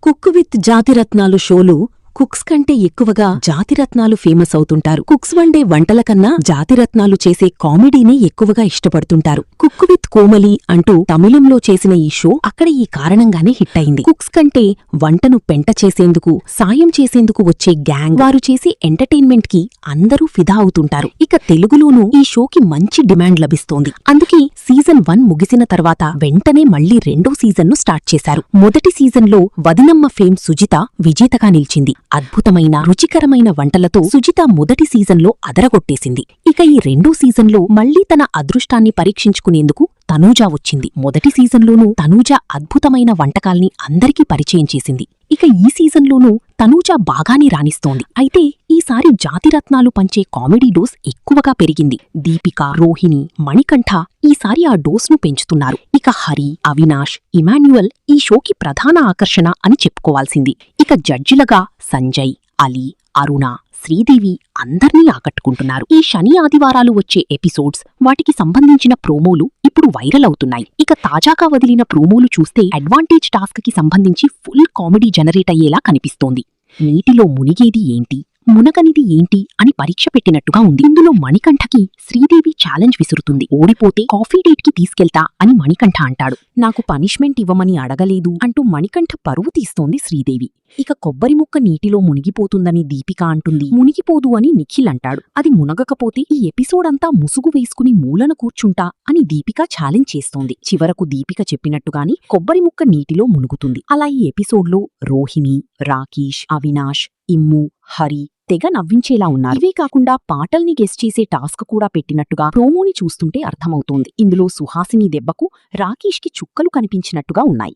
Cook with జాతిరత్నాలు షోలు cooks కంటే ఎక్కువగా జాతిరత్నాలు ఫేమస్ అవుతుంటారు. కుక్స్ వండే వంటల కన్నా జాతిరత్నాలు చేసే కామెడీనే ఎక్కువగా ఇష్టపడుతుంటారు. కుక్ విత్ కోమలి అంటూ తమిళంలో చేసిన ఈ షో అక్కడ ఈ కారణంగానే హిట్ అయింది. కుక్స్ కంటే వంటను పెంట చేసేందుకు, సాయం చేసేందుకు వచ్చే గ్యాంగ్, వారు చేసే ఎంటర్టైన్మెంట్ కి అందరూ ఫిదా అవుతుంటారు. ఇక తెలుగులోనూ ఈ షోకి మంచి డిమాండ్ లభిస్తోంది. అందుకే సీజన్ 1 ముగిసిన తర్వాత వెంటనే మళ్లీ రెండో సీజన్ను స్టార్ట్ చేశారు. మొదటి సీజన్లో వదినమ్మ ఫేమ్ సుజిత విజేతగా నిలిచింది. అద్భుతమైన రుచికరమైన వంటలతో సుజిత మొదటి సీజన్లో అదరగొట్టేసింది. ఇక ఈ రెండో సీజన్లో మళ్లీ తన అదృష్టాన్ని పరీక్షించుకునేందుకు తనూజా వచ్చింది. మొదటి సీజన్లోనూ తనూజా అద్భుతమైన వంటకాల్ని అందరికీ పరిచయం చేసింది. ఇక ఈ సీజన్లోనూ తనూజా బాగానే రాణిస్తోంది. అయితే ఈసారి జాతిరత్నాలు పంచే కామెడీ డోస్ ఎక్కువగా పెరిగింది. దీపిక, రోహిణి, మణికంఠ ఈసారి ఆ డోస్ను పెంచుతున్నారు. ఇక హరి, అవినాష్, ఇమాన్యుయల్ ఈ షోకి ప్రధాన ఆకర్షణ అని చెప్పుకోవాల్సింది. ఇక జడ్జిలగా సంజయ్, అలీ, అరుణ, శ్రీదేవి అందర్నీ ఆకట్టుకుంటున్నారు. ఈ శని ఆదివారాలు వచ్చే ఎపిసోడ్స్, వాటికి సంబంధించిన ప్రోమోలు ఇప్పుడు వైరల్ అవుతున్నాయి. ఇక తాజాగా వదిలిన ప్రోమోలు చూస్తే అడ్వాంటేజ్ టాస్క్ కి సంబంధించి ఫుల్ కామెడీ జనరేట్ అయ్యేలా కనిపిస్తోంది. నీటిలో మునిగేది ఏంటి, మునగనిది ఏంటి అని పరీక్ష పెట్టినట్టుగా ఉంది. ఇందులో మణికంఠకి శ్రీదేవి ఛాలెంజ్ విసురుతుంది. ఓడిపోతే కాఫీ డేట్ కి తీసుకెళ్తా అని మణికంఠ అంటాడు. నాకు పనిష్మెంట్ ఇవ్వమని అడగలేదు అంటూ మణికంఠ పరువు తీస్తోంది శ్రీదేవి. ఇక కొబ్బరి ముక్క నీటిలో మునిగిపోతుందని దీపిక అంటుంది. మునిగిపోదు అని నిఖిల్ అంటాడు. అది మునగకపోతే ఈ ఎపిసోడ్ అంతా ముసుగు వేసుకుని మూలన కూర్చుంటా అని దీపిక ఛాలెంజ్ చేస్తోంది. చివరకు దీపిక చెప్పినట్టుగాని కొబ్బరి ముక్క నీటిలో మునుగుతుంది. అలా ఈ ఎపిసోడ్లో రోహిణి, రాకేష్, అవినాష్, ఇమ్ము, హరి తెగ నవ్వించేలా ఉన్నారు. ఇవే కాకుండా పాటల్ని గెస్ చేసే టాస్క్ కూడా పెట్టినట్టుగా ప్రోమోని చూస్తుంటే అర్థమవుతోంది. ఇందులో సుహాసిని దెబ్బకు రాకేష్కి చుక్కలు కనిపించినట్టుగా ఉన్నాయి.